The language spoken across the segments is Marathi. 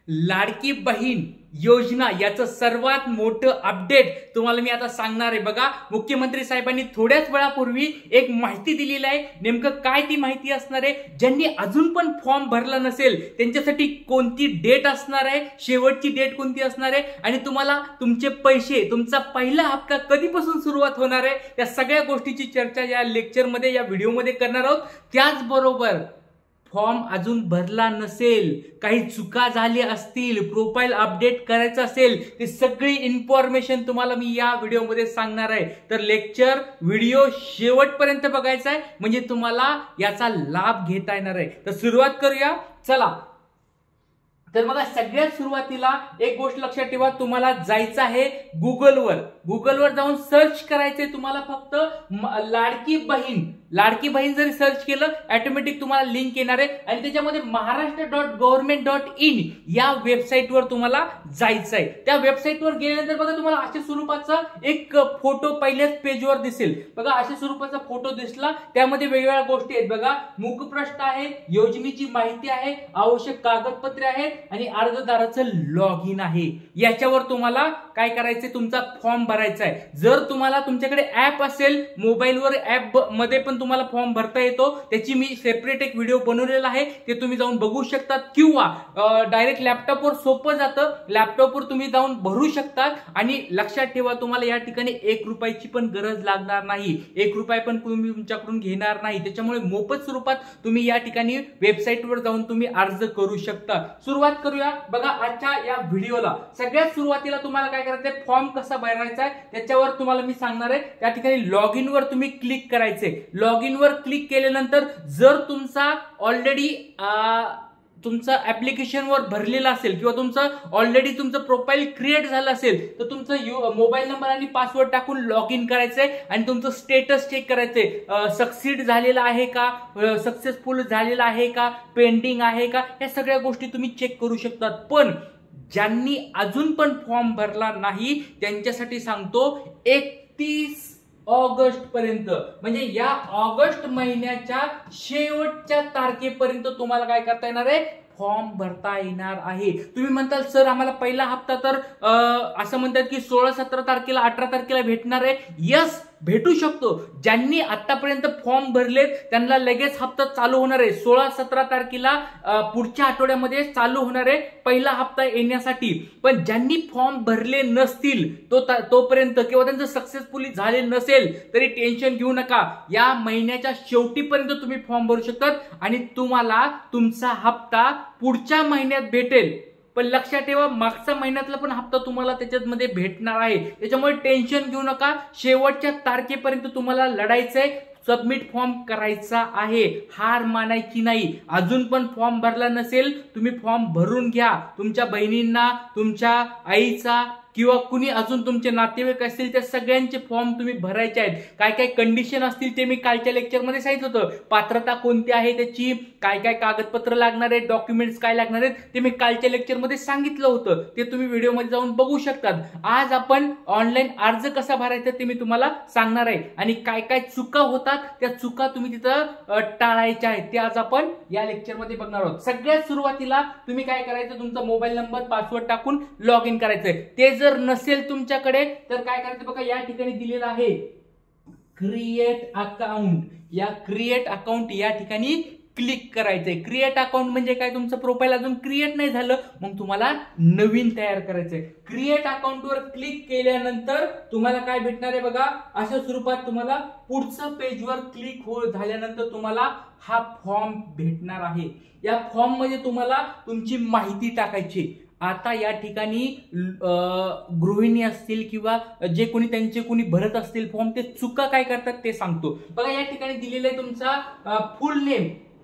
लाडकी बहीण योजना याचं सर्वात मोठं अपडेट तुम्हाला मी आता सांगणार आहे। बघा, मुख्यमंत्री साहेबांनी थोड्याच वेळापूर्वी एक माहिती दिलेली आहे। नेमकं काय ती माहिती असणार आहे, ज्यांनी अजून पण फॉर्म भरला नसेल त्यांच्यासाठी कोणती डेट असणार आहे, शेवटची डेट कोणती असणार आहे आणि तुम्हाला तुमचे पैसे, तुमचा पहिला हप्ता कधीपासून सुरुवात होणार आहे, या सगळ्या गोष्टीची चर्चा या लेक्चरमध्ये, या व्हिडिओमध्ये करणार आहोत। त्याचबरोबर फॉर्म अजून भरला नसेल, काही चुका झाल्या असतील, प्रोफाईल अपडेट करायचं असेल, ते सगळी इन्फॉर्मेशन तुम्हाला मी या व्हिडिओमध्ये सांगणार आहे। तर लेक्चर व्हिडिओ शेवटपर्यंत बघायचा आहे, म्हणजे तुम्हाला याचा लाभ घेता येणार आहे। तर सुरुवात करूया, चला। तर बघा, सगळ्यात सुरुवातीला एक गोष्ट लक्षात ठेवा, तुम्हाला जायचं आहे गुगलवर जाऊन सर्च करायचंय तुम्हाला फक्त लाडकी बहीण जरी सर्च केलं ऑटोमॅटिक तुम्हाला लिंक येणार आहे आणि त्याच्यामध्ये महाराष्ट्र.government.in या वेबसाईटवर तुम्हाला जायचं आहे। त्या वेबसाईटवर गेल्यानंतर बघा, तुम्हाला अशा स्वरूपाचा एक फोटो पहिल्याच पेजवर दिसेल। बघा, अशा स्वरूपाचा फोटो दिसला, त्यामध्ये वेगवेगळ्या गोष्टी आहेत। बघा, मुखपृष्ठ आहे, योजनेची माहिती आहे, आवश्यक कागदपत्रे आहेत आणि अर्जदाराचं लॉग इन आहे। याच्यावर तुम्हाला काय करायचंय, तुमचा फॉर्म भरायचा आहे। जर तुम्हाला तुमच्याकडे ऍप असेल, मोबाईलवर ऍप मध्ये पण तुम्हाला फॉर्म भरता येतो, त्याची मी सेपरेट एक व्हिडिओ बनवलेला आहे, ते तुम्ही जाऊन बघू शकता, किंवा डायरेक्ट लॅपटॉपवर सोपं जातं, लॅपटॉपवर तुम्ही जाऊन भरू शकता। आणि लक्षात ठेवा, तुम्हाला या ठिकाणी 1 रुपयाची पण गरज लागणार नाही, 1 रुपया पण तुम्ही तुमच्याकडून घेणार नाही, त्याच्यामुळे मोफत स्वरूपात तुम्ही या ठिकाणी वेबसाईटवर जाऊन तुम्ही अर्ज करू शकता। सुरुवात करूया। बघा, आजच्या या व्हिडिओला सगळ्यात सुरुवातीला तुम्हाला काय करायचंय, फॉर्म कसा भरायचा आहे त्याच्यावर तुम्हाला मी सांगणार आहे। त्या ठिकाणी लॉग इन वर तुम्ही क्लिक करायचे। लॉग इन वर क्लिक केल्यानंतर जर तुमचा ऑलरेडी तुमचा ऍप्लिकेशन वर भरलेला असेल किंवा तुमचं प्रोफाईल क्रिएट झालं असेल, तर तुमचं मोबाईल नंबर आणि पासवर्ड टाकून लॉग इन करायचंय आणि तुमचं स्टेटस चेक करायचंय, सक्सीड झालेला आहे का, सक्सेसफुल झालेला आहे का, पेंडिंग आहे का, या सगळ्या गोष्टी तुम्ही चेक करू शकता। पण ज्यांनी अजून पण फॉर्म भरला नाही त्यांच्यासाठी सांगतो, 31 ऑगस्ट पर्यंत, म्हणजे या ऑगस्ट महिन्याच्या शेवटच्या तारखेपर्यंत तुम्हाला काय करता येणार आहे, फॉर्म भरता येणार आहे। तुम्ही म्हणताल सर आम्हाला पहिला हप्ता तर असं म्हणतात की 16, 17 तारखेला, 18 तारखेला भेटणार आहे। यस, भेटू शकतो। ज्यांनी आतापर्यंत फॉर्म भरलेत त्यांना लगेच हप्ता चालू होणार आहे। 16, 17 तारखेला पुढच्या आठवड्यामध्ये चालू होणार आहे पहिला हप्ता येण्यासाठी। पण ज्यांनी फॉर्म भरले नसतील तोपर्यंत, किंवा त्यांचं सक्सेसफुली झाले नसेल, तरी टेन्शन घेऊ नका, या महिन्याच्या शेवटीपर्यंत तुम्ही फॉर्म भरू शकतात आणि तुम्हाला तुमचा हप्ता पुढच्या महिन्यात भेटेल। पण लक्षात ठेवा, मागचा महिन्यातला पण हप्ता तुम्हाला त्याच्यामध्ये भेटणार आहे, त्याच्यामुळे टेन्शन घेऊ नका। शेवटच्या तारखेपर्यंत तुम्हाला लढायचंय, सबमिट फॉर्म करायचा आहे, हार मानायची नाही। अजून पण फॉर्म भरला नसेल, तुम्ही फॉर्म भरून घ्या। तुमच्या बहिणींना, तुमच्या आईचा किंवा कुणी अजून तुमचे नातेवाईक असतील त्या सगळ्यांचे फॉर्म तुम्ही भरायचे आहेत। काय काय कंडिशन असतील ते मी कालच्या लेक्चरमध्ये सांगितलं होतं, पात्रता कोणती आहे त्याची, काय काय कागदपत्र लागणार आहेत, डॉक्युमेंट्स काय लागणार आहेत, ते मी कालच्या लेक्चरमध्ये सांगितलं होतं, ते तुम्ही व्हिडिओमध्ये जाऊन बघू शकतात। आज आपण ऑनलाईन अर्ज कसा भरायचा ते मी तुम्हाला सांगणार आहे आणि काय काय चुका होतात त्या चुका तुम्ही तिथं टाळायच्या आहेत, ते आज आपण या लेक्चरमध्ये बघणार आहोत। सगळ्यात सुरुवातीला तुम्ही काय करायचं, तुमचा मोबाईल नंबर, पासवर्ड टाकून लॉग इन करायचंय। ते जर नसेल तुमच्याकडे तर काय करायचं, बघा या ठिकाणी दिलेलं आहे क्रिएट अकाउंट। या क्रिएट अकाउंट या ठिकाणी क्लिक करायचंय। क्रिएट अकाउंट म्हणजे काय, तुमचं प्रोफाईल अजून क्रिएट नाही झालं, मग तुम्हाला नवीन तयार करायचंय। क्रिएट अकाउंटवर क्लिक केल्यानंतर तुम्हाला काय भेटणार आहे, बघा अशा स्वरूपात तुम्हाला पुढचं पेजवर क्लिक झाल्यानंतर तुम्हाला हा फॉर्म भेटणार आहे। या फॉर्म मध्ये तुम्हाला तुमची माहिती टाकायची। आता या ठिकाणी गृहिणी असतील किंवा जे कोणी त्यांचे कोणी भरत असतील फॉर्म, ते चुका काय करतात ते सांगतो। बघा, या ठिकाणी दिलेलं आहे तुमचा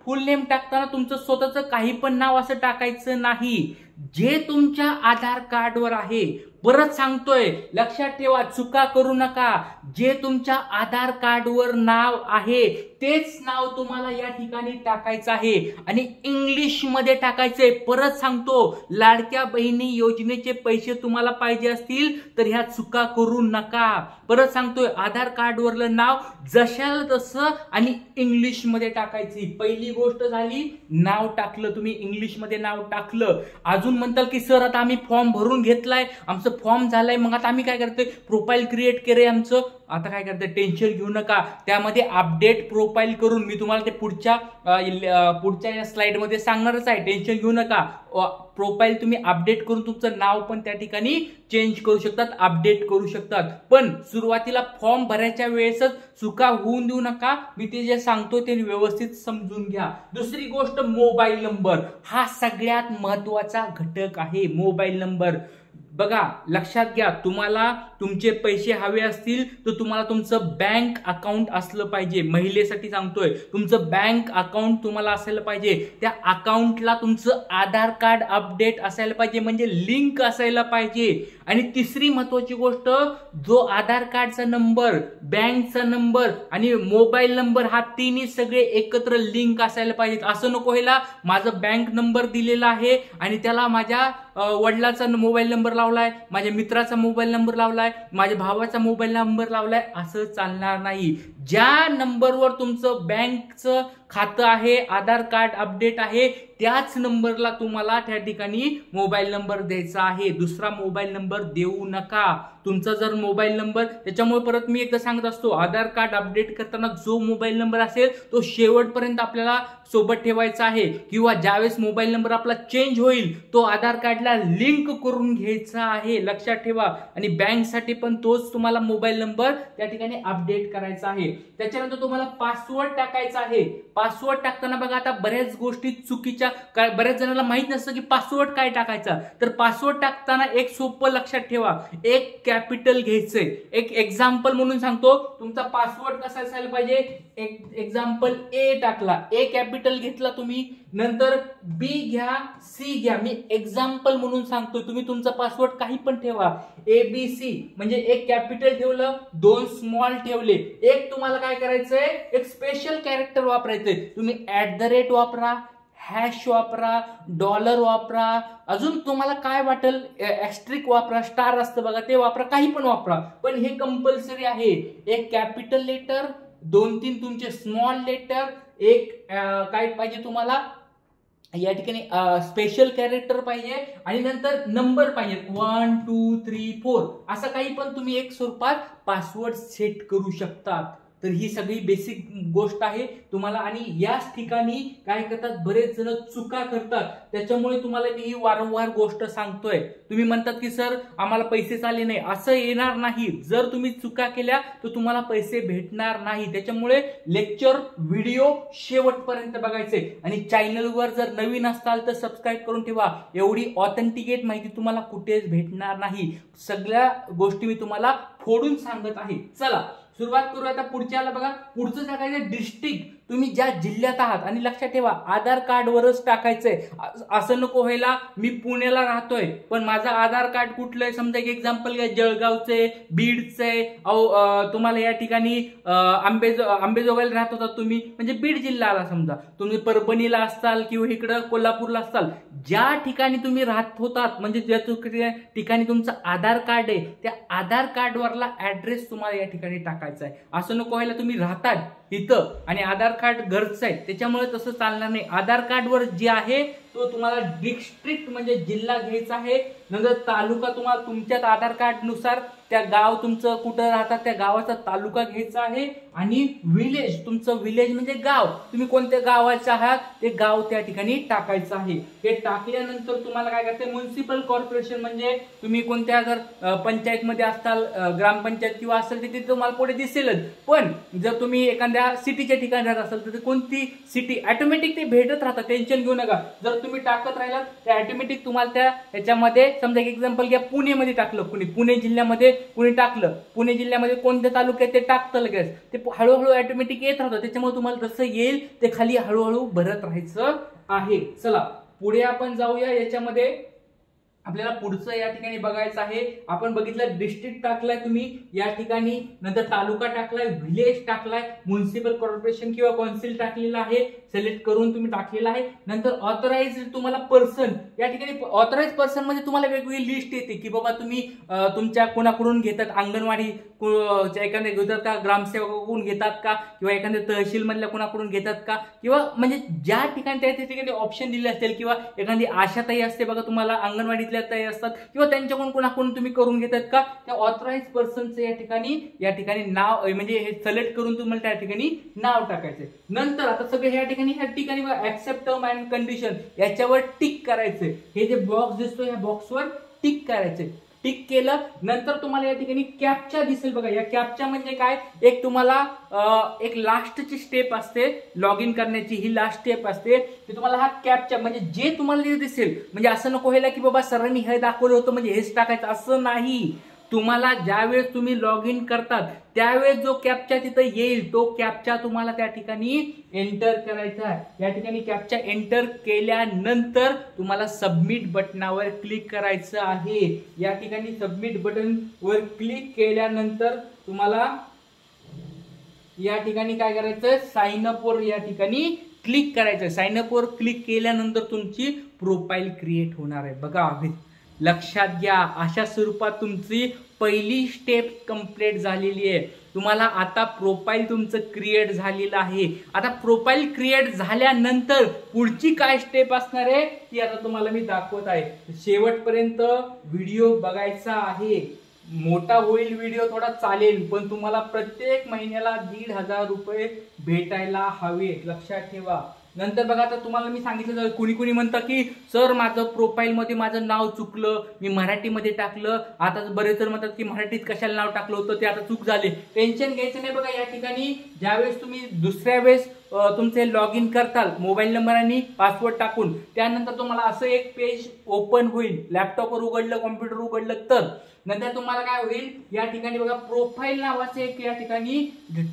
फुल नेम टाकताना तुमचं स्वतःचं काही पण नाव असं टाकायचं नाही, जे तुमच्या आधार कार्डवर आहे। परत सांगतोय, लक्षात ठेवा, चुका करू नका। जे तुमच्या आधार कार्डवर नाव आहे तेच नाव तुम्हाला या ठिकाणी टाकायचं आहे आणि इंग्लिश मध्ये टाकायचंय। परत सांगतो, लाडक्या बहिणी योजनेचे पैसे तुम्हाला पाहिजे असतील तर ह्या चुका करू नका। परत सांगतोय, आधार कार्डवरलं नाव जशाला तसं आणि इंग्लिश मध्ये टाकायची। पहिली गोष्ट झाली, नाव टाकलं तुम्ही, इंग्लिश मध्ये नाव टाकलं। अजून अजून म्हणताल की सर आता आम्ही फॉर्म भरून घेतलाय, आमचं फॉर्म झालंय, मग आता आम्ही काय करतोय, प्रोफाईल क्रिएट केलंय आमचं, आता काय करते, टेन्शन घेऊ नका, त्यामध्ये अपडेट प्रोफाईल करून मी तुम्हाला ते पुढच्या या स्लाइड मध्ये सांगणारच आहे, टेन्शन घेऊ नका. प्रोफाईल तुम्ही अपडेट करून तुमचं नाव पण त्या ठिकाणी चेंज करू शकतात, अपडेट करू शकतात. पण सुरुवातीला फॉर्म भरायच्या वेळेसच चुका होऊन देऊ नका. मी ते जे सांगतो ते व्यवस्थित समजून घ्या. दुसरी गोष्ट, मोबाईल नंबर हा सगळ्यात महत्वाचा घटक आहे. मोबाईल नंबर बघा, लक्षात घ्या, तुम्हाला तुमचे पैसे हवे असतील तर तुम्हाला तुमचं बँक अकाउंट असलं पाहिजे. महिलेसाठी सांगतोय, तुमचं बँक अकाउंट तुम्हाला असायला पाहिजे. त्या अकाउंटला तुमचं आधार कार्ड अपडेट असायला पाहिजे, म्हणजे लिंक असायला पाहिजे. आणि तिसरी महत्वाची गोष्ट, जो आधार कार्डचा नंबर, बँकचा नंबर आणि मोबाईल नंबर हा तिन्ही सगळे एकत्र लिंक असायला पाहिजेत. असं नको व्हायला, माझा बँक नंबर दिलेला आहे आणि त्याला माझ्या वडिलाचा मोबाईल नंबर लावलाय, माझ्या मित्राचा मोबाईल नंबर लावलाय, माझ्या भावाचा मोबाईल नंबर लावलाय, असं चालणार नाही. ज्या नंबरवर तुमचं बँकचं खातं आहे, आधार कार्ड अपडेट आहे, त्याच नंबरला तुम्हाला त्या ठिकाणी मोबाईल नंबर द्यायचा आहे. दुसरा मोबाईल नंबर देऊ नका. तुमचा जर मोबाईल नंबर, त्याच्यामुळे परत मी एकदा सांगत असतो, आधार कार्ड अपडेट करताना जो मोबाईल नंबर असेल तो शेवटपर्यंत आपल्याला सोबत ठेवायचा आहे, किंवा ज्यावेळेस मोबाईल नंबर आपला चेंज होईल तो आधार कार्डला लिंक करून घ्यायचा आहे, लक्षात ठेवा. आणि बँकसाठी पण तोच तुम्हाला मोबाईल नंबर त्या ठिकाणी अपडेट करायचा आहे. त्याच्यानंतर तुम्हाला पासवर्ड टाकायचा आहे. पासवर्ड टाकताना बघा, आता बऱ्याच गोष्टी चुकीच्या, बऱ्याच जणांना माहित नसतं की पासवर्ड काय टाकायचा. तर पासवर्ड टाकताना एक सोपं लक्षात ठेवा, एक कॅपिटल घ्यायचंय. एक एक्झाम्पल म्हणून सांगतो, तुमचा पासवर्ड कसा असायला पाहिजे, एक्झाम्पल ए टाकला, ए कॅपिटल घेतला तुम्ही, नंतर बी घ्या, सी घ्या. मी एक्झाम्पल म्हणून सांगतोय, तुम्ही तुमचा पासवर्ड काही पण ठेवा. ABC म्हणजे एक कॅपिटल ठेवलं, दोन स्मॉल ठेवले. एक तुम्हाला काय करायचंय, एक स्पेशल कॅरेक्टर वापरायचंय. तुम्ही @ वापरा, हॅश वापरा, डॉलर वापरा, अजून तुम्हाला काय वाटेल, ॲस्ट्रिक वापरा, स्टार असतं बघा ते वापरा, काही पण वापरा. पण हे कंपल्सरी आहे. एक कॅपिटल लेटर, 2-3 तुमचे स्मॉल लेटर, एक काय पाहिजे तुम्हाला या ठिकाणी स्पेशल कॅरेक्टर पाहिजे, आणि नंतर नंबर पाहिजे 1 2 3 4, असं काही पण तुम्ही एक स्वरूपात पासवर्ड सेट करू शकता. तर ही सगळी बेसिक गोष्ट आहे तुम्हाला. आणि याच ठिकाणी काय करतात, बरेच जण चुका करतात. त्याच्यामुळे तुम्हाला मी ही वारंवार गोष्ट सांगतोय. तुम्ही म्हणतात की सर आम्हाला पैसेच आले नाही, असं येणार नाही. जर तुम्ही चुका केल्या तर तुम्हाला पैसे भेटणार नाही. त्याच्यामुळे लेक्चर व्हिडिओ शेवटपर्यंत बघायचे. आणि चॅनलवर जर नवीन असाल तर सबस्क्राईब करून ठेवा. एवढी ऑथेंटिकेट माहिती तुम्हाला कुठेच भेटणार नाही. सगळ्या गोष्टी मी तुम्हाला फोडून सांगत आहे. चला सुरुवात करू. आता पुढच्याला बघा, पुढचं टाकायचं डिस्ट्रिक्ट, तुम्ही ज्या जिल्ह्यात आहात. आणि लक्षात ठेवा, आधार कार्डवरच टाकायचंय. असं नको व्हायला, मी पुण्याला राहतोय पण माझं आधार कार्ड कुठलं आहे, समजा एक एक्झाम्पल घ्या, जळगावचे, बीडचे, तुम्हाला या ठिकाणी अंबेजोगाईला राहत होता तुम्ही, म्हणजे बीड जिल्हा आला. समजा तुम्ही परभणीला असताल किंवा इकडं कोल्हापूरला असताल, ज्या ठिकाणी तुम्ही राहत होतात, म्हणजे ज्या ठिकाणी तुमचं आधार कार्ड आहे, त्या आधार कार्डवरला ऍड्रेस तुम्हाला या ठिकाणी टाकायचा आहे. असं नको व्हायला, तुम्ही राहतात इथं आणि आधार कार्ड घरचं आहे, त्याच्यामुळे तसं चालणार नाही. आधार कार्डवर जे आहे तो तुम्हाला डिस्ट्रिक्ट म्हणजे जिल्हा घ्यायचा आहे. नंतर तालुका तुम्हाला तुमच्याच आधार कार्ड नुसार त्या गाव तुमचं कुठं राहतात त्या गावाचा तालुका घ्यायचा आहे. आणि विलेज, तुमचं विलेज म्हणजे गाव, तुम्ही कोणत्या गावाचे आहात ते गाव त्या ठिकाणी टाकायचं आहे. हे टाकल्यानंतर तुम्हाला काय करते, म्युन्सिपल कॉर्पोरेशन म्हणजे तुम्ही कोणत्या जर पंचायत मध्ये असताल, ग्रामपंचायत किंवा असेल तिथे तुम्हाला पुढे दिसेलच. पण जर तुम्ही एखाद्या सिटीच्या ठिकाणी राहत असाल तर कोणती सिटी ऑटोमॅटिक ते भेटत राहतात, टेन्शन घेऊ नका. जर तुम्ही टाकत राहिलात तर ऑटोमॅटिक तुम्हाला त्या ह्याच्यामध्ये, समजा एक एक्झाम्पल घ्या, पुणेमध्ये टाकलं, पुणे जिल्ह्यामध्ये कुणी टाकलं, पुणे जिल्ह्यामध्ये कोणत्या तालुक्यात ते टाकतं लगेच, ते हळूहळू ऑटोमॅटिक येत राहतं. त्याच्यामुळे तुम्हाला जसं येईल ते खाली हळूहळू भरत राहायचं आहे. चला पुढे आपण जाऊया. याच्यामध्ये आपल्याला पुढचं या ठिकाणी बघायचं आहे। आपण बघितलं डिस्ट्रिक्ट टाकलाय तुम्ही या ठिकाणी, नंतर तालुका टाकलाय, विलेज टाकलाय, म्युनिसिपल कॉर्पोरेशन किंवा कौन्सिल टाकलेला आहे, सिलेक्ट करून तुम्ही टाकलेला आहे। नंतर ऑथराइज तुम्हाला पर्सन या ठिकाणी, ऑथराइज पर्सन म्हणजे तुम्हाला वेगवेगळी लिस्ट येते की बाबा तुम्ही तुमच्या कोणाकडून घेतात, अंगणवाडी एखाद्या घेतात का, ग्रामसेवकाकडून घेतात का, किंवा एखाद्या तहसील मधल्या कोणाकडून घेतात का, किंवा म्हणजे ज्या ठिकाणी त्या ठिकाणी ऑप्शन दिले असतील, किंवा एखादी आशाताई असते बघा तुम्हाला, अंगणवाडीतल्या ताई असतात, किंवा त्यांच्याकडून कोणाकडून तुम्ही करून घेतात का, त्या ऑथराइज पर्सनचे या ठिकाणी नाव म्हणजे हे सिलेक्ट करून तुम्हाला त्या ठिकाणी नाव टाकायचंय। नंतर आता सगळे या ठिकाणी ऍक्सेप्ट टर्म अँड कंडिशन याच्यावर टिक करायचंय। हे जे बॉक्स दिसतो या बॉक्सवर टिक करायचंय। टिक केलं नंतर तुम्हाला या ठिकाणी कॅप्चा दिसेल बघा। या कॅप्चा म्हणजे काय, एक तुम्हाला एक लास्टची स्टेप असते लॉग इन करण्याची, ही लास्ट स्टेप असते की तुम्हाला हा कॅप्चा म्हणजे जे तुम्हाला दिसेल, म्हणजे असं नको व्हायला की बाबा सरांनी हे दाखवलं होतं म्हणजे हेच टाकायचं, असं नाही। तुम्हाला ज्यावेळेस तुम्ही लॉग इन करतात त्यावेळेस जो कॅप्चा तिथं येईल तो कॅप्चा तुम्हाला त्या ठिकाणी एंटर करायचा आहे। या ठिकाणी कॅप्चा एंटर केल्यानंतर तुम्हाला सबमिट बटनावर क्लिक करायचं आहे। या ठिकाणी सबमिट बटन वर क्लिक केल्यानंतर तुम्हाला या ठिकाणी काय करायचं, साइन अप वर या ठिकाणी क्लिक करायचं। साइन अप वर क्लिक केल्यानंतर तुमची प्रोफाईल क्रिएट होणार आहे बघा। लक्षात घ्या, अशा स्वरूपात तुमची पहिली स्टेप कंप्लीट झालेली आहे। तुम्हाला आता प्रोफाईल तुमचं क्रिएट झालेलं आहे। आता प्रोफाईल क्रिएट झाल्यानंतर पुढची काय स्टेप असणार आहे ती आता तुम्हाला मी दाखवत आहे। शेवटपर्यंत व्हिडिओ बघायचा आहे। मोठा होईल व्हिडिओ, थोडा चालेल, पण तुम्हाला प्रत्येक महिन्याला 1,500 रुपये भेटायला हवे, लक्षात ठेवा। नंतर बघा, आता तुम्हाला मी सांगितलं, कुणी म्हणतं की सर माझं प्रोफाईल मध्ये माझं नाव चुकलं, मी मराठीमध्ये टाकलं। आता बरेच जण म्हणतात की मराठीत कशाला नाव टाकलं होतं, ते आता चूक झाले, टेन्शन घ्यायचं नाही बघा। या ठिकाणी ज्यावेळेस तुम्ही दुसऱ्या वेळेस तुमचे लॉग इन करताल मोबाईल नंबर आणि पासवर्ड टाकून, त्यानंतर तुम्हाला असं एक पेज ओपन होईल, लॅपटॉपवर उघडलं, कॉम्प्युटर उघडलं तर नंतर तुम्हाला काय होईल, या ठिकाणी बघा प्रोफाईल नावाचे एक या ठिकाणी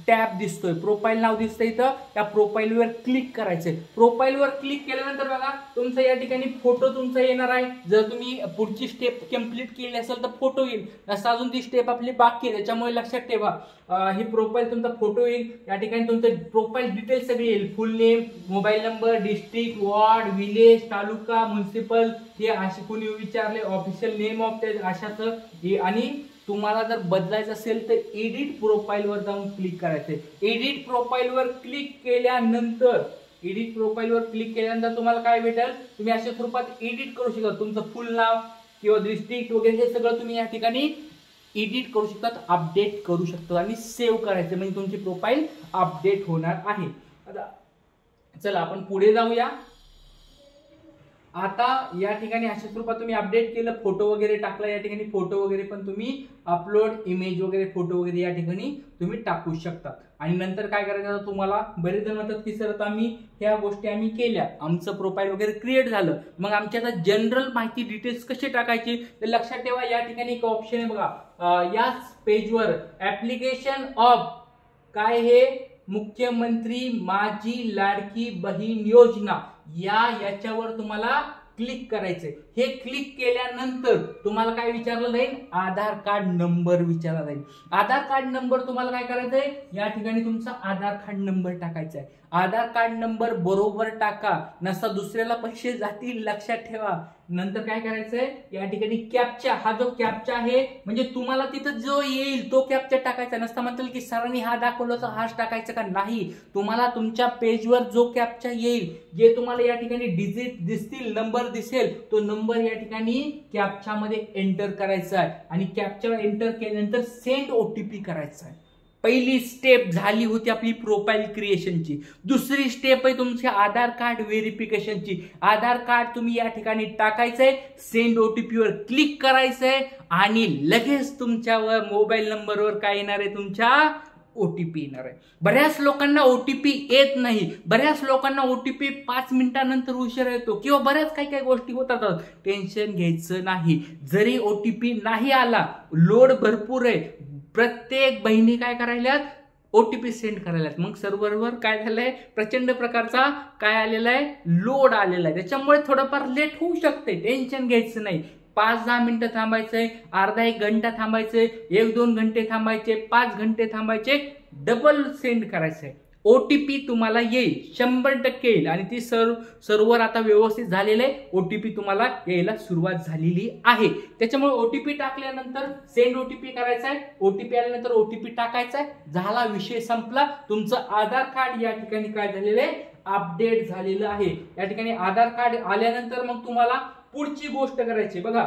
टॅब दिसतोय, प्रोफाईल नाव दिसतंय इथं, त्या प्रोफाईलवर क्लिक करायचंय। प्रोफाईलवर क्लिक केल्यानंतर बघा तुमचा या ठिकाणी फोटो तुमचा येणार आहे। जर तुम्ही पुढची स्टेप कंप्लीट केली असेल तर फोटो येईल, असं अजून ती स्टेप आपली बाकी आहे, त्याच्यामुळे लक्षात ठेवा ही प्रोफाईल तुमचा फोटो येईल। या ठिकाणी तुमचं प्रोफाईल डिटेल सगळी येईल, full name, mobile number, district, ward, village, taluka, municipal, हे असे कोणी विचारले, ऑफिशियल नेम ऑफ ते अशाच। आणि तुम्हाला जर बदलायचं असेल तर एडिट प्रोफाईल वर जाऊन क्लिक करायचंय। एडिट प्रोफाईल वर क्लिक केल्यानंतर तुम्हाला काय भेटेल, तुम्ही अशा स्वरूपात एडिट करू शकता। तुमचं फुल नाव किंवा डिस्ट्रिक्ट वगैरे हे सगळं तुम्ही या ठिकाणी एडिट करू शकतात, अपडेट करू शकता आणि सेव्ह करायचं, म्हणजे तुमची प्रोफाईल अपडेट होणार आहे। आता चला आपण पुढे जाऊया। आता या ठिकाणी अशा स्वरूपात तुम्ही अपडेट केलं, फोटो वगैरे टाकला, या ठिकाणी फोटो वगैरे पण तुम्ही अपलोड, इमेज वगैरे फोटो वगैरे या ठिकाणी तुम्ही टाकू शकता। आणि नंतर काय करायचं, तुम्हाला बरेच जण म्हणतात की सर आता ह्या गोष्टी आम्ही केल्या, आमचं प्रोफाईल वगैरे क्रिएट झालं, मग आमची आता जनरल माहिती डिटेल्स कशी टाकायची, तर लक्षात ठेवा या ठिकाणी एक ऑप्शन आहे बघा, याच पेजवर ऍप्लिकेशन ऑफ काय हे मुख्यमंत्री माझी लाडकी बहीण योजना याच्यावर तुम्हाला क्लिक करायचंय। हे क्लिक केल्यानंतर तुम्हाला काय विचारलं जाईल, आधार कार्ड नंबर विचारला जाईल। आधार कार्ड नंबर तुम्हाला काय करायचंय, या ठिकाणी तुमचा आधार कार्ड नंबर टाकायचा आहे। आधार कार्ड नंबर बरोबर टाका, नसता दुसऱ्याला पैसे जातील, लक्षात ठेवा। नंतर काय करायचंय, या ठिकाणी कॅप्चा, हा जो कॅप्चा आहे म्हणजे तुम्हाला तिथं जो येईल तो कॅप्चा टाकायचा, नसता म्हणतील की सरांनी हा दाखवलं तर हाच टाकायचा का, नाही। तुम्हाला तुमच्या पेजवर जो कॅप्चा येईल, जे तुम्हाला या ठिकाणी डिजिट दिसतील, नंबर दिसेल, तो नंबर या ठिकाणी कॅप्चा मध्ये एंटर करायचा आहे। आणि कॅप्चा एंटर केल्यानंतर सेंड ओटीपी करायचा आहे। पहिली स्टेप झाली होती आपली प्रोफाईल क्रिएशनची। दुसरी स्टेप आहे तुमची आधार कार्ड व्हेरिफिकेशनची। आधार कार्ड तुम्ही या ठिकाणी टाकायचंय, सेंड ओटीपी वर क्लिक करायचंय आणि लगेच तुमच्या मोबाईल नंबरवर काय येणार आहे, तुमच्या ओटीपी येणार आहे। बऱ्याच लोकांना ओटीपी येत नाही, बऱ्याच लोकांना ओटीपी 5 मिनिटांनंतर उशीर येतो, किंवा बऱ्याच काही गोष्टी होतात, टेन्शन घ्यायचं नाही। जरी ओटीपी नाही आला, लोड भरपूर आहे, प्रत्येक बहिणी काय करायल्यात, ओटीपी सेंड करायल्यात, मग सर्व्हरवर काय झालंय, प्रचंड प्रकारचा काय आलेला आहे, लोड आलेला आहे, त्याच्यामुळे थोडंफार लेट होऊ शकते, टेन्शन घ्यायचं नाही। 5-10 मिनिटं थांबायचंय, अर्धा 1 घंटा थांबायचंय, 1-2 घंटे थांबायचे, 5 घंटे थांबायचे, डबल सेंड करायचंय. ओटीपी तुम्हाला येईल, 100% येईल आणि ती सर्व्हर आता व्यवस्थित झालेलं आहे. ओटीपी तुम्हाला यायला सुरुवात झालेली आहे. त्याच्यामुळे ओटीपी टाकल्यानंतर सेंड ओटीपी करायचा आहे. ओटीपी आल्यानंतर ओटीपी टाकायचा आहे. झाला, विषय संपला. तुमचं आधार कार्ड या ठिकाणी काय झालेलं आहे, अपडेट झालेलं आहे. या ठिकाणी आधार कार्ड आल्यानंतर मग तुम्हाला पुढची गोष्ट करायची. बघा,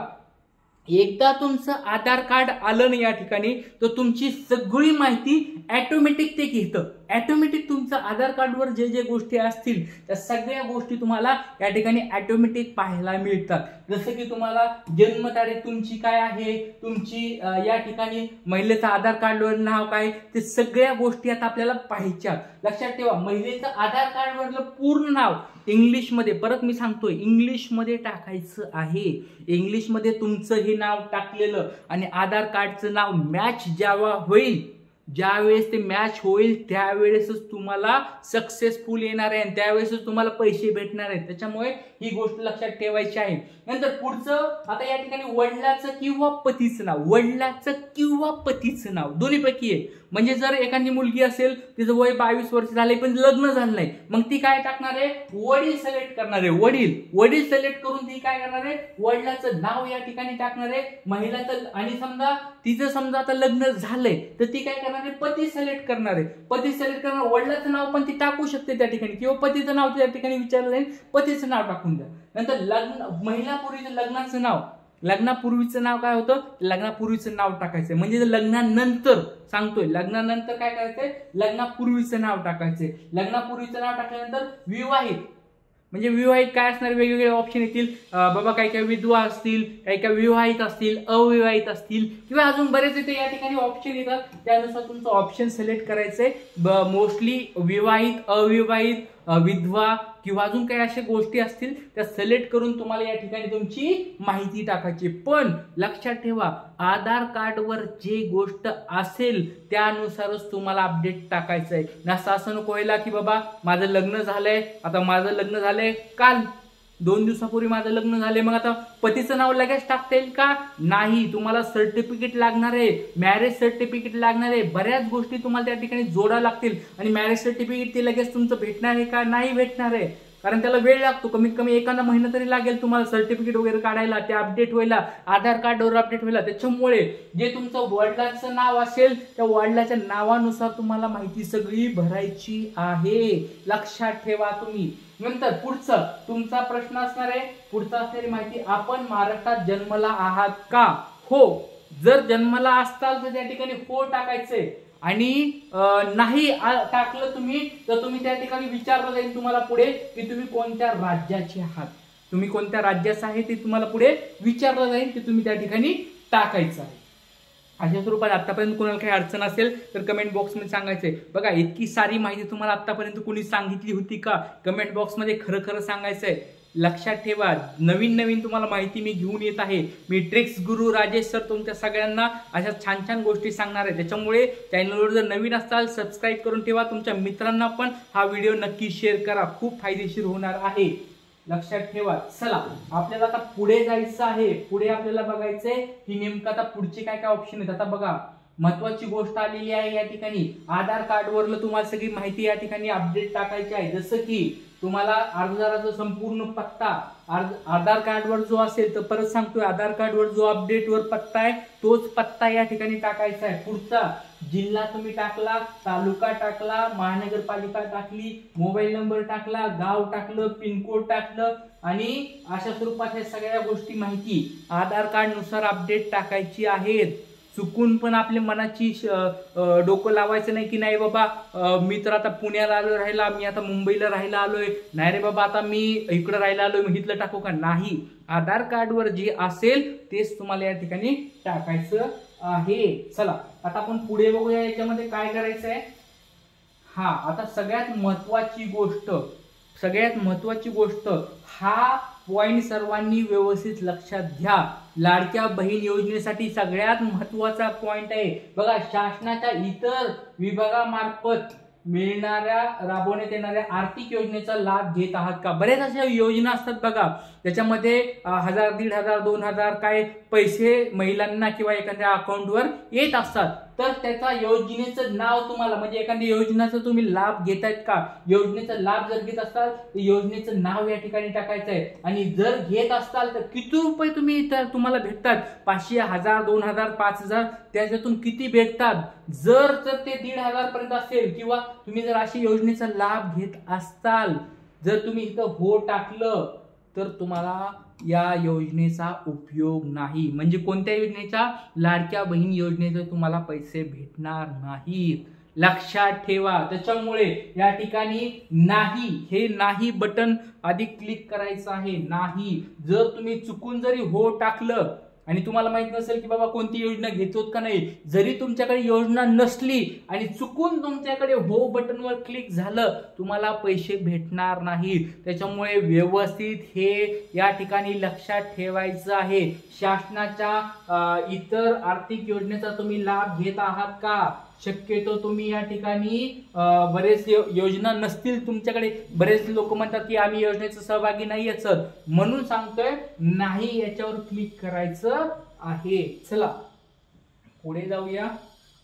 एकदा तुमचं आधार कार्ड आलं ना या ठिकाणी, तर तुमची सगळी माहिती ऑटोमॅटिक ते घेतं. ऑटोमॅटिक तुमचं आधार कार्डवर जे जे गोष्टी असतील त्या सगळ्या गोष्टी तुम्हाला या ठिकाणी ऑटोमॅटिक पाहायला मिळतात. जसं की तुम्हाला जन्मतारीख तुमची काय आहे, तुमची या ठिकाणी महिलेचं आधार कार्डवर नाव काय, ते सगळ्या गोष्टी आता आपल्याला पाहायच्या. लक्षात ठेवा, महिलेचं आधार कार्डवरलं पूर्ण नाव इंग्लिशमध्ये, परत मी सांगतोय, इंग्लिशमध्ये टाकायचं आहे. इंग्लिशमध्ये तुमचं हे नाव टाकलेलं आणि आधार कार्डचं नाव मॅच जेव्हा होईल, ज्यावेळेस ते मॅच होईल त्यावेळेसच तुम्हाला सक्सेसफुल येणार आहे आणि त्यावेळेसच तुम्हाला पैसे भेटणार आहेत. त्याच्यामुळे ही गोष्ट लक्षात ठेवायची आहे. नंतर पुढचं, आता या ठिकाणी वडिलाचं किंवा पतीचं नाव, वडिलाचं किंवा पतीचं नाव दोन्हीपैकी आहे. म्हणजे जर एखादी मुलगी असेल, तिचं वय 22 वर्ष झाले पण लग्न झालं नाही, मग ती काय टाकणार आहे, वडील सिलेक्ट करणार आहे. वडील सिलेक्ट करून ती काय करणार आहे, वडिलाचं नाव या ठिकाणी टाकणार आहे. महिलाचं, आणि समजा तिचं समजा आता लग्न झालंय तर ती काय करणार आहे, पती सिलेक्ट करणार आहे. पती सिलेक्ट करणार, वडिलाचं नाव पण ती टाकू शकते त्या ठिकाणी, किंवा पतीचं नाव त्या ठिकाणी विचारलं जाईल, पतीचं नाव टाकून द्या. नंतर महिलापूर्वीचं लग्नाचं नाव, लग्नापूर्वीचं नाव काय होतं, लग्नापूर्वीचं नाव टाकायचं. म्हणजे लग्नानंतर सांगतोय, लग्नानंतर काय करायचंय, लग्नापूर्वीचं नाव टाकायचंय. लग्नापूर्वीचं नाव टाकल्यानंतर विवाहित, म्हणजे विवाहित काय असणार, वेगवेगळे ऑप्शन येतील बाबा. काही काही विधवा असतील, काही विवाहित असतील, अविवाहित असतील, किंवा अजून बरेच इथे या ठिकाणी ऑप्शन येतात. त्यानुसार तुमचं ऑप्शन सिलेक्ट करायचंय. मोस्टली विवाहित, अविवाहित, विधवा किंवा अजून काही अशा गोष्टी असतील त्या सिलेक्ट करून तुम्हाला या ठिकाणी तुमची माहिती टाकायची. पण लक्षात ठेवा, आधार कार्डवर जे गोष्ट असेल त्यानुसारच तुम्हाला अपडेट टाकायचं आहे. असं नको व्हायला की बाबा माझं लग्न झालंय, आता माझं लग्न झालंय काल 2 दिवसापूर्वी माझं लग्न झालंय, मग आता पतीचं नाव लगेच टाकता येईल का, नाही. तुम्हाला सर्टिफिकेट लागणार आहे, मॅरेज सर्टिफिकेट लागणार आहे. बऱ्याच गोष्टी तुम्हाला त्या ठिकाणी जोडा लागतील. आणि मॅरेज सर्टिफिकेट ते लगेच तुमचं भेटणार आहे का, नाही भेटणार आहे. कारण त्याला वेळ लागतो, कमीत कमी एखादा महिना तरी लागेल तुम्हाला सर्टिफिकेट वगैरे काढायला, ते अपडेट व्हायला, आधार कार्डवर अपडेट व्हायला. त्याच्यामुळे जे तुमचं वडिलांचं नाव असेल त्या वडिलाच्या नावानुसार तुम्हाला माहिती सगळी भरायची आहे. लक्षात ठेवा तुम्ही. नंतर पुढचं तुमचा प्रश्न असणार आहे, पुढचा असणारी माहिती, आपण महाराष्ट्रात जन्मला आहात का, हो. जर जन्मला असताल तर त्या ठिकाणी हो टाकायचंय. आणि नाही टाकलं तुम्ही तर तुम्ही त्या ठिकाणी विचारलं जाईल तुम्हाला पुढे की तुम्ही कोणत्या राज्याचे आहात, तुम्ही कोणत्या राज्याचं आहे ते तुम्हाला पुढे विचारलं जाईल, ते तुम्ही त्या ठिकाणी टाकायचं आहे. अशा स्वरूपात आतापर्यंत कोणाला काही अडचण असेल तर कमेंट बॉक्समध्ये सांगायचंय. बघा, इतकी सारी माहिती तुम्हाला आतापर्यंत कोणी सांगितली होती का, कमेंट बॉक्समध्ये खरं खरं सांगायचंय. लक्षात ठेवा, नवीन तुम्हाला माहिती मी घेऊन येत आहे. मी ट्रिक्स गुरु राजेश सर तुमच्या सगळ्यांना अशा छान छान गोष्टी सांगणार आहे. त्याच्यामुळे चॅनलवर जर नवीन असाल सबस्क्राईब करून ठेवा. तुमच्या मित्रांना पण हा व्हिडिओ नक्की शेअर करा, खूप फायदेशीर होणार आहे. लक्षात ठेवा. चला, आपल्याला आता पुढे जायचं आहे. पुढे आपल्याला बघायचंय की नेमकं आता पुढचे काय काय ऑप्शन आहेत. आता बघा, महत्वाची गोष्ट आलेली आहे या ठिकाणी, आधार कार्डवरलं तुम्हाला सगळी माहिती या ठिकाणी अपडेट टाकायची आहे. जसं की तुम्हाला अर्जदाराचा संपूर्ण पत्ता आधार कार्डवर जो असेल, तर परत सांगतोय, आधार कार्डवर जो अपडेटवर पत्ता आहे तोच पत्ता या ठिकाणी टाकायचा आहे. पुढचा जिल्हा तुम्ही टाकला, तालुका टाकला, महानगरपालिका टाकली, मोबाईल नंबर टाकला, गाव टाकलं, पिनकोड टाकलं, आणि अशा स्वरूपात हे सगळ्या गोष्टी माहिती आधार कार्ड नुसार अपडेट टाकायची आहेत. चुकून पण आपल्या मनाची डोकं लावायचं नाही की नाही बाबा मी तर आता पुण्याला आलो राहिला, मी आता मुंबईला राहायला आलोय, नाही रे बाबा आता मी इकडे राहायला आलोय, मी इथलं टाकू का, नाही. आधार कार्डवर जे असेल तेच तुम्हाला या ठिकाणी टाकायचं आहे. चला, आता आपण पुढे बघूया याच्यामध्ये काय करायचं आहे. हा, आता सगळ्यात महत्वाची गोष्ट हा पॉइंट सर्वांनी व्यवस्थित लक्षात घ्या. लाडक्या बहीण योजनेसाठी सगळ्यात महत्वाचा पॉइंट आहे. बघा, शासनाच्या इतर विभागामार्फत राबवण्यात येणाऱ्या आर्थिक योजनेचा लाभ घेत आहात का. बरेच अशा योजना असतात बघा, त्याच्यामध्ये 1000, 1500, 2000 काय पैसे महिलांना किंवा एखाद्या अकाउंटवर येत असतात. तर त्याचा योजनेचं नाव तुम्हाला म्हणजे एखाद्या योजनेचा तुम्ही लाभ घेतायत का, योजनेचा लाभ जर घेत असाल तर योजनेचं नाव या ठिकाणी टाकायचं आहे. आणि जर घेत असाल तर किती रुपये तुम्हाला भेटतात, 500, 1000, 2000, 5000, त्याच्यातून किती भेटतात. जर ते 1500 पर्यंत असेल किंवा तुम्ही जर अशी योजनेचा लाभ घेत असाल, जर तुम्ही इथं हो टाकलं तर तुम्हाला या योजनेचा उपयोग नाही. म्हणजे कोणत्या योजनेचा, लाडक्या बहीण योजनेचे तुम्हाला पैसे भेटणार नाहीत. लक्षात ठेवा. त्याच्यामुळे या ठिकाणी नाही, हे नाही बटन आधी क्लिक करायचं आहे. नाही, जर तुम्ही चुकून जरी हो टाकलं आणि तुम्हाला माहित नसेल की बाबा कोणती योजना घेतोत का नाही, जरी तुमच्याकडे योजना नसली आणि चुकून तुमच्याकडे हो बटनवर क्लिक झालं, तुम्हाला पैसे भेटणार नाहीत. त्याच्यामुळे व्यवस्थित हे या ठिकाणी लक्षात ठेवायचं आहे. शासनाच्या इतर आर्थिक योजनेचा तुम्ही लाभ घेत आहात का. शक्यतो तुम्ही या ठिकाणी बरेच योजना नसतील तुमच्याकडे. बरेच लोक म्हणतात की आम्ही योजनेचा सहभागी नाही सर, म्हणून सांगतोय नाही याच्यावर क्लिक करायचं आहे. चला पुढे जाऊया.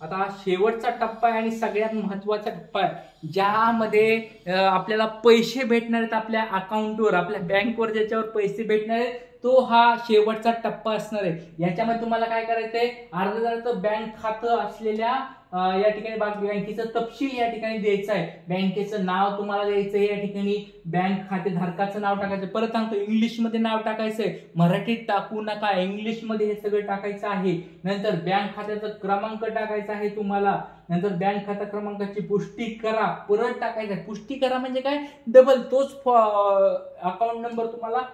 आता शेवटचा टप्पा आहे आणि सगळ्यात महत्वाचा टप्पा आहे, ज्यामध्ये आपल्याला पैसे भेटणार आहेत आपल्या अकाउंटवर, आपल्या बँकवर ज्याच्यावर पैसे भेटणार आहेत, तो हा शेवटचा टप्पा असणार आहे. याच्यामध्ये तुम्हाला काय करायचंय, अर्जदाराचं बँक खातं असलेल्या या ठिकाणी बँकेचा तपशील या ठिकाणी द्यायचा आहे. बँकेचं नाव तुम्हाला द्यायचं आहे. या ठिकाणी बँक खातेधारकाचं नाव टाकायचं. परत सांगतो, इंग्लिशमध्ये नाव टाकायचंय, मराठीत टाकू नका, इंग्लिशमध्ये हे सगळं टाकायचं आहे. नंतर बँक खात्याचा क्रमांक टाकायचा आहे तुम्हाला. नंतर बँक खाता क्रमांकाची पुष्टी करा, परत टाकायचं आहे. पुष्टी करा म्हणजे काय, डबल तोच अकाउंट नंबर तुम्हाला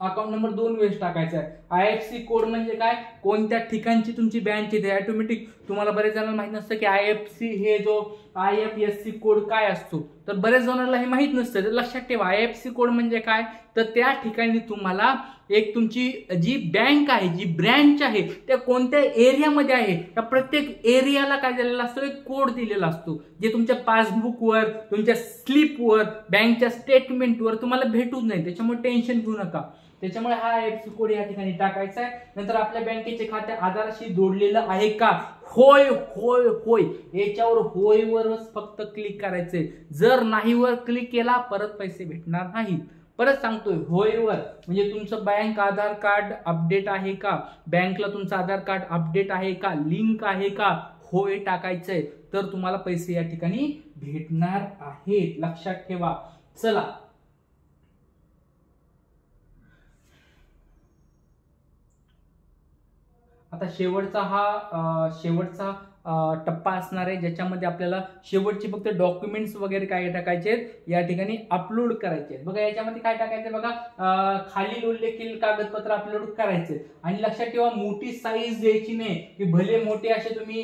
अकाउंट नंबर 2 वेळेस टाकायचा आहे. IFSC कोड म्हणजे काय, कोणत्या ठिकाणची तुमची बँक आहे. ऑटोमॅटिक तुम्हाला बरेच जणांना माहित नसतं की IFSC हे जो IFSC कोड काय असतो, तर बरेच जणांना हे माहित नसतं. तर लक्षात ठेवा, IFSC कोड म्हणजे काय, तर त्या ठिकाणी तुम्हाला एक तुमची जी बँक आहे, जी ब्रँच आहे, त्या कोणत्या एरियामध्ये आहे, त्या प्रत्येक एरियाला काय दिलेला असतो, एक कोड दिलेला असतो, जे तुमच्या पासबुकवर, तुमच्या स्लिपवर, बँकच्या स्टेटमेंटवर तुम्हाला भेटूच नाही. त्याच्यामुळे टेन्शन घेऊ नका. त्याच्यामुळे हा IFSC कोड या ठिकाणी टाकायचा आहे. नंतर आपल्या बँकेचे खाते आधारशी जोडलेलं आहे का, होय होय होय, याच्यावर होयवरच फक्त क्लिक करायचंय. जर नाहीवर क्लिक केला परत पैसे भेटणार नाहीत. परत सांगतोय, होयवर म्हणजे तुमचं बँक आधार कार्ड अपडेट आहे का, बँकला तुमचं आधार कार्ड अपडेट आहे का, लिंक आहे का, होय टाकायचंय, तर तुम्हाला पैसे या ठिकाणी भेटणार आहेत. लक्षात ठेवा. चला आता शेवटचा टप्पा असणार आहे, ज्याच्यामध्ये आपल्याला शेवटचे फक्त डॉक्युमेंट्स वगैरे काय टाकायचे आहेत या ठिकाणी अपलोड करायचे आहेत. बघा याच्यामध्ये काय टाकायचं बघा, खालील उल्लेखित कागदपत्र अपलोड करायचे. आणि लक्षात ठेवा, मोठी साईज द्यायची नाही, की भले मोठे असे तुम्ही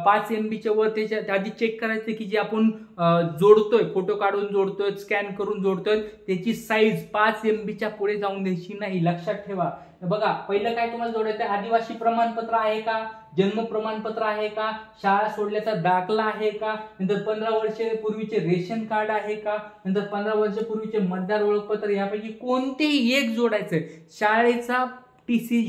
5 MB वर त्याच्या आधी चेक करायचे की जे आपण जोडतोय, फोटो काढून जोडतोय, स्कॅन करून जोडतोय, त्याची साईज 5 MB पुढे जाऊन द्यायची नाही. लक्षात ठेवा. बघा पहिलं काय तुम्हाला जोडायचं, आदिवासी प्रमाणपत्र आहे का, जन्म प्रमाणपत्र आहे का, शाळा सोडल्याचा दाखला आहे का, नंतर 15 वर्षापूर्वीचे रेशन कार्ड आहे का, नंतर 15 वर्षापूर्वीचे मतदार ओळखपत्र, यापैकी कोणतेही एक जोडायचंय. शाळेचा TC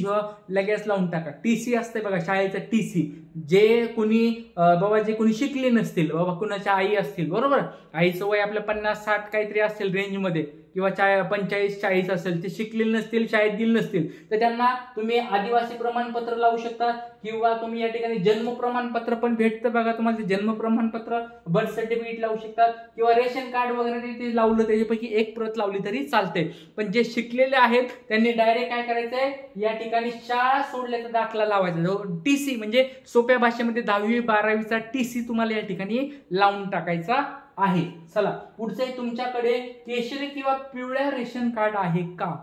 लगेच लावून टाका. TC असते बघा, शाळेचा TC. जे कोणी बाबा जे कोणी शिकले नसतील, बाबा कुणाच्या आई असतील, बरोबर, आईचं वय आपल्या 50-60 काहीतरी असेल रेंजमध्ये, किंवा 45-40 असेल, ते शिकलेले नसतील, शाळेत गेले नसतील, तर त्यांना तुम्ही आदिवासी प्रमाणपत्र लावू शकता. किंवा तुम्ही या ठिकाणी जन्म प्रमाणपत्र पण भेटतं बघा तुम्हाला, जन्म प्रमाणपत्र, बर्थ सर्टिफिकेट लावू शकतात, किंवा रेशन कार्ड वगैरे ते लावलं, त्याच्यापैकी एक प्रत लावली तरी चालते. पण जे शिकलेले आहेत त्यांनी डायरेक्ट काय करायचंय, या ठिकाणी शाळा सोडल्याचा दाखला लावायचा. TC म्हणजे सोप्या भाषेमध्ये 10वी-12वीचा TC तुम्हाला या ठिकाणी लावून टाकायचा आहे. चला पुढचे, तुमच्याकडे केशरी किंवा पिवळ्या रेशन कार्ड आहे का.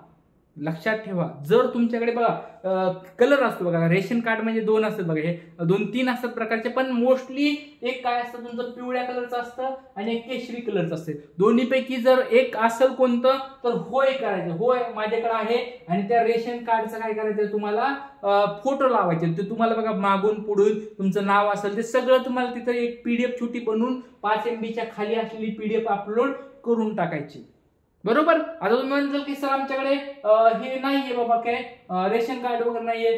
लक्षात ठेवा, जर तुमच्याकडे बघा कलर असतो बघा, रेशन कार्ड म्हणजे 2 असतात बघा, हे 2-3 असतात प्रकारचे, पण मोस्टली एक काय असतं तुमचं, पिवळ्या कलरचं असतं आणि एक केशरी कलरचं असते. दोन्हीपैकी जर एक असेल कोणतं, तर होय करायचं, होय माझ्याकडे आहे. आणि त्या रेशन कार्डचं काय करायचं, तुम्हाला फोटो लावायचे. ते तुम्हाला बघा मागून पुढून तुमचं नाव असेल ते सगळं तुम्हाला तिथं एक PDF छोटी बनवून 5 MB खाली असलेली PDF अपलोड करून टाकायची. बरोबर. आता तुम्ही म्हणाल की सर आमच्याकडे हे नाहीये बाबा, काय रेशन कार्ड वगैरे नाहीये,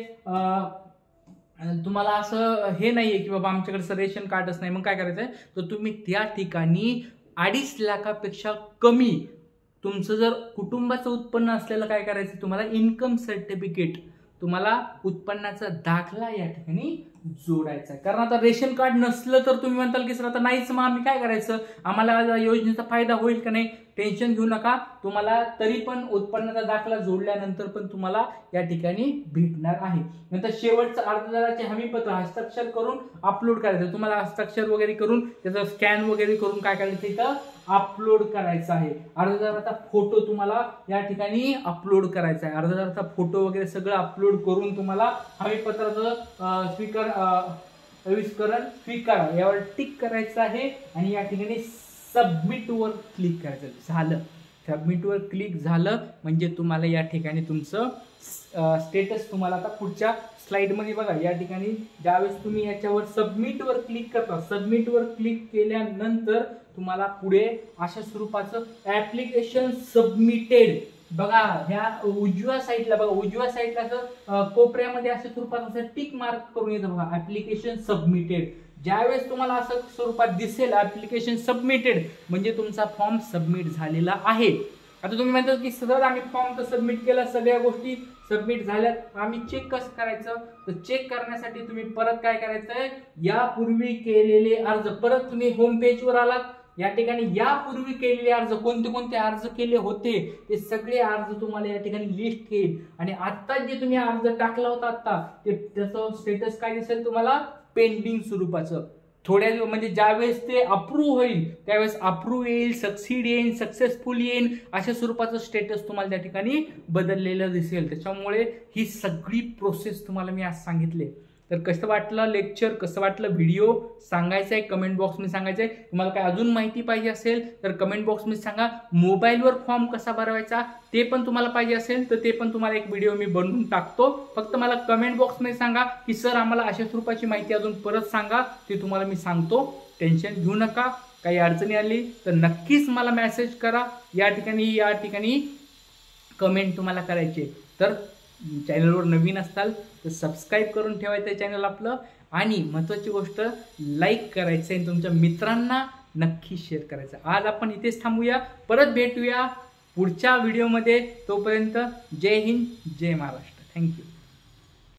तुम्हाला असं हे नाहीये की बाबा आमच्याकडे सर रेशन कार्डच नाही, मग काय करायचंय, तर तुम्ही त्या ठिकाणी 2.5 लाखापेक्षा कमी तुमचं जर कुटुंबाचं उत्पन्न असलेलं काय करायचं, तुम्हाला इन्कम सर्टिफिकेट, तुम्हाला उत्पन्नाचा दाखला या ठिकाणी जोडायचा आहे. कारण आता रेशन कार्ड नसलं तर तुम्ही म्हणताल की सर आता नाहीच, मग आम्ही काय करायचं, आम्हाला योजनेचा फायदा होईल का नाही, टेन्शन घेऊ नका, तुम्हाला तरी पण उत्पन्नाचा दाखला जोडल्यानंतर पण तुम्हाला या ठिकाणी भेटणार आहे. नंतर शेवटचं अर्जदाराचे हमीपत्र हस्ताक्षर करून अपलोड करायचं, तुम्हाला हस्ताक्षर वगैरे करून त्याचा स्कॅन वगैरे करून काय करायचं, इथं अपलोड करायचा आहे. अर्जदाराचा फोटो तुम्हाला या ठिकाणी अपलोड करायचा आहे. अर्जदाराचा फोटो वगैरे सगळं अपलोड करून तुम्हाला हमीपत्राचं स्वीकार यावर टिक करायचं आहे आणि या ठिकाणी सबमिट वर क्लिक करायचं. झालं, सबमिट वर क्लिक झालं म्हणजे तुम्हाला या ठिकाणी तुमचं स्टेटस तुम्हाला आता पुढच्या स्लाइड मध्ये बघा, या ठिकाणी ज्यावेळेस तुम्ही याच्यावर सबमिट वर क्लिक करता, सबमिट वर क्लिक केल्यानंतर तुम्हाला पुढे अशा स्वरूपाचं ऍप्लिकेशन सबमिटेड बघा, ह्या उजव्या साईडला बघा, उजव्या साईडला कोपऱ्यामध्ये अशा स्वरूपात असं टिक मार्क करून येतं बघा, ऍप्लिकेशन सबमिटेड. ज्यावेळेस तुम्हाला असं स्वरूपात दिसेल ऍप्लिकेशन सबमिटेड म्हणजे तुमचा फॉर्म सबमिट झालेला आहे. आता तुम्ही म्हणता की सर आम्ही फॉर्म तर सबमिट केला, सगळ्या गोष्टी सबमिट झाल्यात, आम्ही चेक कसं करायचं, तर चेक करण्यासाठी तुम्ही परत काय करायचंय, यापूर्वी केलेले अर्ज, परत तुम्ही होम पेजवर आलात, या ठिकाणी यापूर्वी केलेले अर्ज कोणते कोणते अर्ज केले होते ते सगळे अर्ज तुम्हाला या ठिकाणी लिस्ट येईल आणि आता जे तुम्ही अर्ज टाकला होता आता ते त्याचं स्टेटस काय दिसेल तुम्हाला, पेंडिंग स्वरूपाचं. थोड्या म्हणजे ज्यावेळेस ते अप्रूव्ह होईल त्यावेळेस अप्रूव्ह येईल, सक्सीड येईल, सक्सेसफुल येईल, अशा स्वरूपाचं स्टेटस तुम्हाला त्या ठिकाणी बदललेलं दिसेल. त्याच्यामुळे ही सगळी प्रोसेस तुम्हाला मी आज सांगितले. तर कसं वाटलं लेक्चर, कसं वाटलं व्हिडिओ सांगायचं आहे, कमेंट बॉक्समध्ये सांगायचं आहे. तुम्हाला काय अजून माहिती पाहिजे असेल तर कमेंट बॉक्समध्ये सांगा. मोबाईलवर फॉर्म कसा भरवायचा ते पण तुम्हाला पाहिजे असेल तर ते पण तुम्हाला एक व्हिडिओ मी बनवून टाकतो. फक्त मला कमेंट बॉक्समध्ये सांगा की सर आम्हाला अशा स्वरूपाची माहिती अजून परत सांगा, ते तुम्हाला मी सांगतो. टेन्शन घेऊ नका. काही अडचणी आली तर नक्कीच मला मेसेज करा. या ठिकाणी कमेंट तुम्हाला करायचे. तर चॅनलवर नवीन असाल तर सबस्क्राईब करून ठेवायचं चॅनल आपलं आणि महत्त्वाची गोष्ट लाईक करायचं आणि तुमच्या मित्रांना नक्की शेअर करायचं. आज आपण इथेच थांबूया, परत भेटूया पुढच्या व्हिडिओमध्ये. तोपर्यंत जय हिंद, जय महाराष्ट्र. थँक्यू.